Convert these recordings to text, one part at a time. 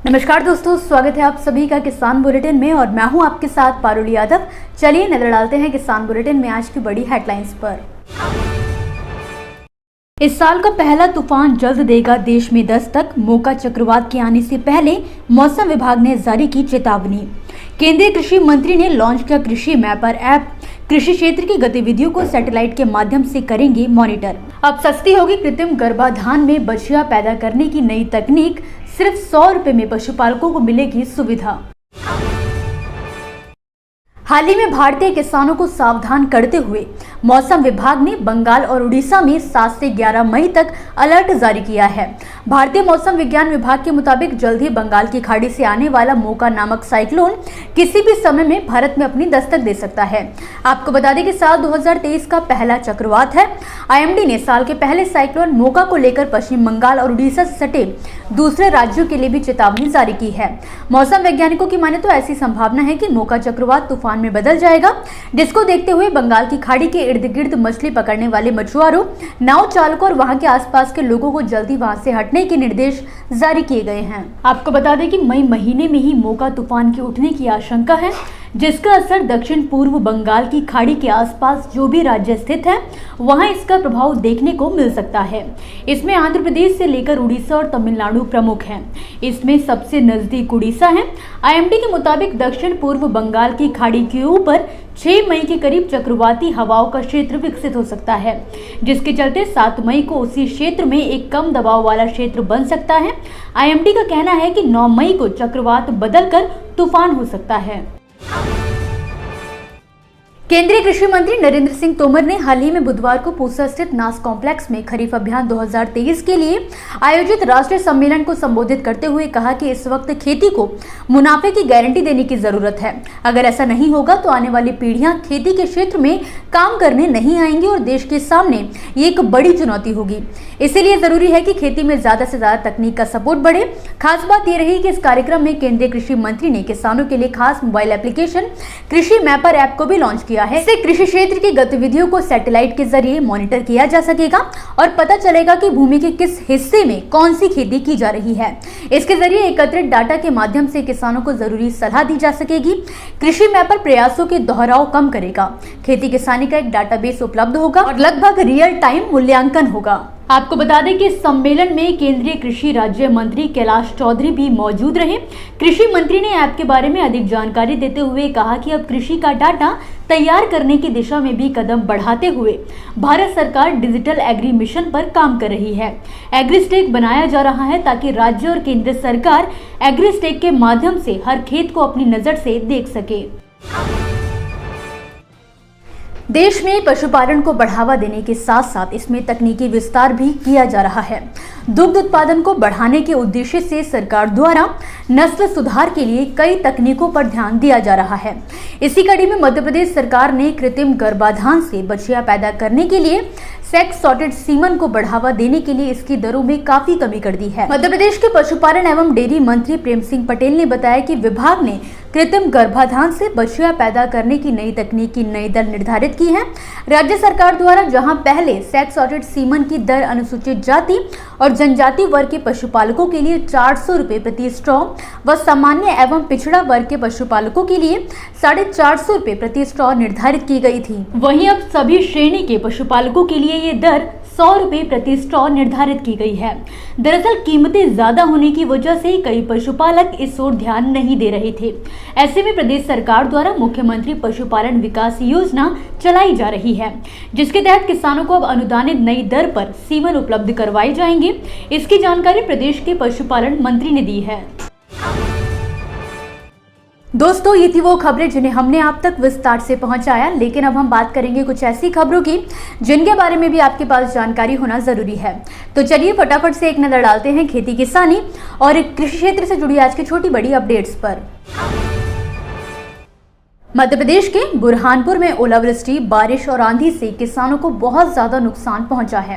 नमस्कार दोस्तों, स्वागत है आप सभी का किसान बुलेटिन में और मैं हूं आपके साथ पारुल यादव। चलिए नजर डालते हैं किसान बुलेटिन में आज की बड़ी हेडलाइंस पर। इस साल का पहला तूफान जल्द देगा देश में दस्तक, मोका चक्रवात के आने से पहले मौसम विभाग ने जारी की चेतावनी। केंद्रीय कृषि मंत्री ने लॉन्च किया कृषि मैपर ऐप, कृषि क्षेत्र की गतिविधियों को सैटेलाइट के माध्यम से करेंगे मॉनिटर। अब सस्ती होगी कृत्रिम गर्भाधान में बछिया पैदा करने की नई तकनीक, सिर्फ 100 रुपए में पशुपालकों को मिलेगी सुविधा। हाल ही में भारतीय किसानों को सावधान करते हुए मौसम विभाग ने बंगाल और उड़ीसा में 7 से 11 मई तक अलर्ट जारी किया है। भारतीय मौसम विज्ञान विभाग के मुताबिक जल्द ही बंगाल की खाड़ी से आने वाला मोका नामक साइक्लोन किसी भी समय में भारत में अपनी दस्तक दे सकता है। आपको बता दें कि साल 2023 का पहला चक्रवात है। आईएमडी ने साल के पहले साइक्लोन मोका को लेकर पश्चिम बंगाल और उड़ीसा से सटे दूसरे राज्यों के लिए भी चेतावनी जारी की है। मौसम वैज्ञानिकों की माने तो ऐसी संभावना है कि मोका चक्रवात तूफान में बदल जाएगा, जिसको देखते हुए बंगाल की खाड़ी के इर्द गिर्द मछली पकड़ने वाले मछुआरों, नाव चालकों और वहां के आसपास के लोगों को जल्दी वहां से हटने के निर्देश जारी किए गए हैं। आपको बता दें कि मई महीने में ही मोका तूफान के उठने की आशंका है, जिसका असर दक्षिण पूर्व बंगाल की खाड़ी के आसपास जो भी राज्य स्थित है वहां इसका प्रभाव देखने को मिल सकता है। इसमें आंध्र प्रदेश से लेकर उड़ीसा और तमिलनाडु प्रमुख हैं। इसमें सबसे नजदीक उड़ीसा है। आईएमडी के मुताबिक दक्षिण पूर्व बंगाल की खाड़ी के ऊपर 6 मई के करीब चक्रवाती हवाओं का क्षेत्र विकसित हो सकता है, जिसके चलते 7 मई को उसी क्षेत्र में एक कम दबाव वाला क्षेत्र बन सकता है। आईएमडी का कहना है कि 9 मई को चक्रवात बदलकर तूफान हो सकता है। केंद्रीय कृषि मंत्री नरेंद्र सिंह तोमर ने हाल ही में बुधवार को पूसा स्थित नास कॉम्प्लेक्स में खरीफ अभियान 2023 के लिए आयोजित राष्ट्रीय सम्मेलन को संबोधित करते हुए कहा कि इस वक्त खेती को मुनाफे की गारंटी देने की जरूरत है। अगर ऐसा नहीं होगा तो आने वाली पीढ़ियां खेती के क्षेत्र में काम करने नहीं आएंगी और देश के सामने ये एक बड़ी चुनौती होगी। इसीलिए जरूरी है कि खेती में ज्यादा से ज्यादा तकनीक का सपोर्ट बढ़े। खास बात यह रही कि इस कार्यक्रम में केंद्रीय कृषि मंत्री ने किसानों के लिए खास मोबाइल एप्लीकेशन कृषि मैपर ऐप को भी लॉन्च किया है। इससे कृषि क्षेत्र की गतिविधियों को सैटेलाइट के जरिए मॉनिटर किया जा सकेगा और पता चलेगा कि भूमि के किस हिस्से में कौन सी खेती की जा रही है। इसके जरिए एकत्रित डाटा के माध्यम से किसानों को जरूरी सलाह दी जा सकेगी। कृषि मैपर प्रयासों के दोहराव कम करेगा। खेती किसानी का एक डाटाबेस उपलब्ध होगा और लगभग रियल टाइम मूल्यांकन होगा। आपको बता दें कि इस सम्मेलन में केंद्रीय कृषि राज्य मंत्री कैलाश चौधरी भी मौजूद रहे। कृषि मंत्री ने ऐप के बारे में अधिक जानकारी देते हुए कहा कि अब कृषि का डाटा तैयार करने की दिशा में भी कदम बढ़ाते हुए भारत सरकार डिजिटल एग्री मिशन पर काम कर रही है। एग्रीस्टेक बनाया जा रहा है ताकि राज्य और केंद्र सरकार एग्रीस्टेक के माध्यम से हर खेत को अपनी नजर से देख सके। देश में पशुपालन को बढ़ावा देने के साथ साथ इसमें तकनीकी विस्तार भी किया जा रहा है। दुग्ध उत्पादन को बढ़ाने के उद्देश्य से सरकार द्वारा नस्ल सुधार के लिए कई तकनीकों पर ध्यान दिया जा रहा है। इसी कड़ी में मध्य प्रदेश सरकार ने कृत्रिम गर्भाधान से बछिया पैदा करने के लिए सेक्स सॉर्टेड सीमन को बढ़ावा देने के लिए इसकी दरों में काफी कमी कर दी है। मध्य प्रदेश के पशुपालन एवं डेयरी मंत्री प्रेम सिंह पटेल ने बताया कि विभाग ने कृत्रिम गर्भाधान से बछिया पैदा करने की नई तकनीक की नई दर निर्धारित की है। राज्य सरकार द्वारा जहां पहले सेक्स सॉर्टेड सीमन की दर अनुसूचित जाति और जनजाति वर्ग के पशुपालकों के लिए 400 रुपए प्रति स्ट्रॉ व सामान्य एवं पिछड़ा वर्ग के पशुपालकों के लिए 450 रुपए प्रति स्ट्रॉ निर्धारित की गई थी, वहीं अब सभी श्रेणी के पशुपालकों के लिए ये दर 100 रुपए प्रति स्ट्रॉ निर्धारित की गई है। दरअसल कीमतें ज्यादा होने की वजह से कई पशुपालक इस ओर ध्यान नहीं दे रहे थे। ऐसे में प्रदेश सरकार द्वारा मुख्यमंत्री पशुपालन विकास योजना चलाई जा रही है, जिसके तहत किसानों को अब अनुदानित नई दर पर सीमन उपलब्ध करवाए जाएंगे। इसकी जानकारी प्रदेश के पशुपालन मंत्री ने दी है। दोस्तों, ये थी वो खबरें जिन्हें हमने आप तक विस्तार से पहुंचाया, लेकिन अब हम बात करेंगे कुछ ऐसी खबरों की जिनके बारे में भी आपके पास जानकारी होना जरूरी है। तो चलिए फटाफट से एक नजर डालते हैं खेती किसानी और कृषि क्षेत्र से जुड़ी आज की छोटी बड़ी अपडेट्स पर। मध्य प्रदेश के बुरहानपुर में ओलावृष्टि, बारिश और आंधी से किसानों को बहुत ज्यादा नुकसान पहुंचा है।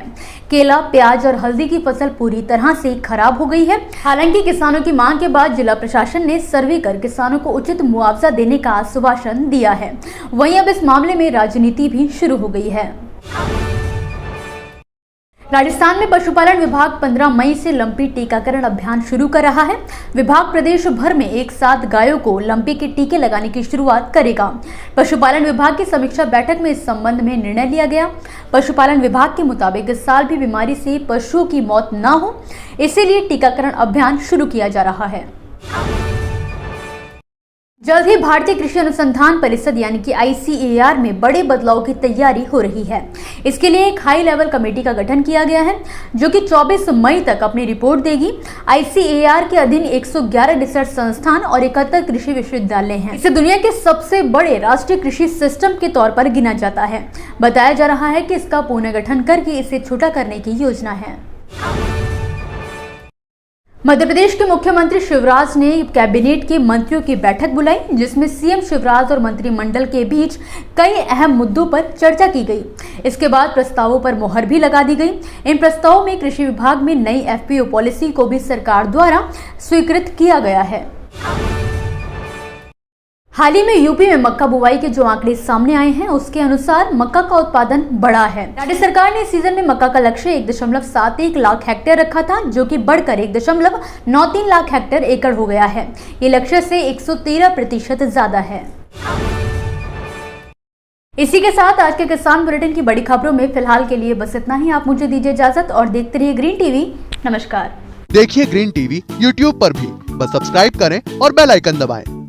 केला, प्याज और हल्दी की फसल पूरी तरह से खराब हो गई है। हालांकि किसानों की मांग के बाद जिला प्रशासन ने सर्वे कर किसानों को उचित मुआवजा देने का आश्वासन दिया है। वहीं अब इस मामले में राजनीति भी शुरू हो गई है। राजस्थान में पशुपालन विभाग 15 मई से लंपी टीकाकरण अभियान शुरू कर रहा है। विभाग प्रदेश भर में एक साथ गायों को लंपी के टीके लगाने की शुरुआत करेगा। पशुपालन विभाग की समीक्षा बैठक में इस संबंध में निर्णय लिया गया। पशुपालन विभाग के मुताबिक इस साल भी बीमारी से पशुओं की मौत न हो, इसीलिए टीकाकरण अभियान शुरू किया जा रहा है। जल्द ही भारतीय कृषि अनुसंधान परिषद यानी कि ICAR में बड़े बदलाव की तैयारी हो रही है। इसके लिए एक हाई लेवल कमेटी का गठन किया गया है, जो कि 24 मई तक अपनी रिपोर्ट देगी। ICAR के अधीन 111 रिसर्च संस्थान और 71 कृषि विश्वविद्यालय हैं। इसे दुनिया के सबसे बड़े राष्ट्रीय कृषि सिस्टम के तौर पर गिना जाता है। बताया जा रहा है कि इसका पुनर्गठन करके इसे छोटा करने की योजना है। मध्य प्रदेश के मुख्यमंत्री शिवराज ने कैबिनेट के मंत्रियों की बैठक बुलाई, जिसमें सीएम शिवराज और मंत्रिमंडल के बीच कई अहम मुद्दों पर चर्चा की गई। इसके बाद प्रस्तावों पर मोहर भी लगा दी गई। इन प्रस्तावों में कृषि विभाग में नई FPO पॉलिसी को भी सरकार द्वारा स्वीकृत किया गया है। हाल ही में यूपी में मक्का बुवाई के जो आंकड़े सामने आए हैं, उसके अनुसार मक्का का उत्पादन बढ़ा है। राज्य सरकार ने इस सीजन में मक्का का लक्ष्य 1.71 लाख हेक्टेयर रखा था, जो कि बढ़कर 1.93 लाख हेक्टेयर एकड़ हो गया है। ये लक्ष्य से 113% ज्यादा है। इसी के साथ आज के किसान बुलेटिन की बड़ी खबरों में फिलहाल के लिए बस इतना ही। आप मुझे दीजिए इजाजत और देखते रहिए ग्रीन टीवी। नमस्कार। देखिए ग्रीन टीवी YouTube पर भी, बस सब्सक्राइब करें और बेल आइकन दबाएं।